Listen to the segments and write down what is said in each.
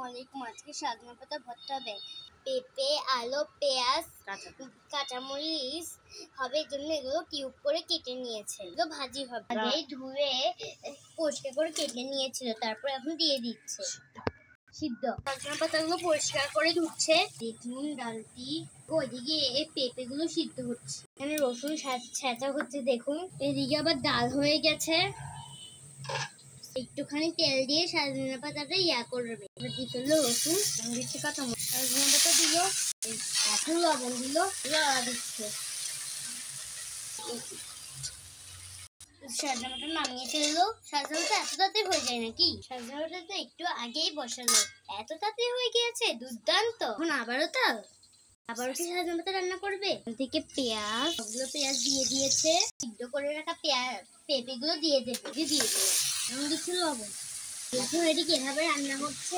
আসসালামাইকুম। আজকে সাজনা পাতা ভর্তা হবে। পেঁপে, আলু, পেঁয়াজ, কাঁচামরিচ হবে, এর জন্য এগুলো কিউব করে কেটে নিয়েছে। এগুলো ভাজি হবে। আগে ধুয়ে পরিষ্কার করে কেটে নিয়েছিল, তারপর এখন দিয়ে দিচ্ছে সিদ্ধ। সাজনা পাতাগুলো পরিষ্কার করে ধুচ্ছে। দেখুন ডালটি, ওইদিকে এই পেঁপেগুলো সিদ্ধ হচ্ছে। এখানে রসুন ছেঁচা হচ্ছে দেখুন। এদিকে আবার ডাল হয়ে গেছে। একটুখানি তেল দিয়ে সাজনা পাতাটা করবে। দিতে হলো রসুন, দিচ্ছে কাঁচামরিচ, সাজনা পাতা দিল, এখন লবণ দিল, লড়া দিচ্ছে। সাজনা পাতা নামিয়ে ফেললো। সাজনা পাতা এত তাড়াতাড়ি হয়ে যায় নাকি? সাজনা পাতা তো একটু আগেই বসালো, এত তাড়াতাড়ি হয়ে গিয়েছে, দুর্দান্ত। এখন আবারও কি সাজনা পাতা রান্না করবে? থেকে পেঁয়াজ, সবগুলো পেঁয়াজ দিয়ে দিয়েছে। সিদ্ধ করে রাখা পেঁপে গুলো দিয়ে দেবে, এখন দিচ্ছে লবণ। দেখুন এদিকে এভাবে রান্না হচ্ছে।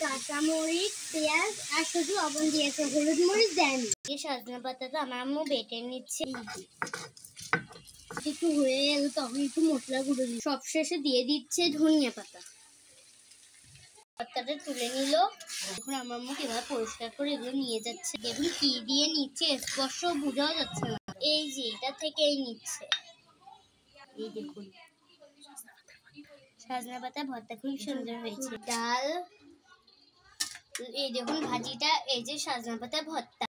কাঁচামরিচ, পেঁয়াজ আর শুধু লবণ দিয়েছে, হলুদ মরিচ দেয়নি। সজনা পাতাটা আমার আম্মু বেটে নিচ্ছে। একটু হয়ে গেল তখন একটু মশলা গুঁড়ো দিয়ে সব শেষে দিয়ে দিচ্ছে ধনিয়া পাতা। পাতাটা তুলে নিল। এখন আমার আম্মু কিভাবে পরিষ্কার করে এগুলো নিয়ে যাচ্ছে। দেখুন কি দিয়ে নিচ্ছে, স্পর্শ বোঝাও যাচ্ছে না। এই যে এটা থেকেই নিচ্ছে। এই দেখুন সাজনা পাতা ভর্তা খুব সুন্দর হয়েছে। ডাল, এই দেখুন ভাজিটা, এই যে সাজনা পাতা ভর্তা।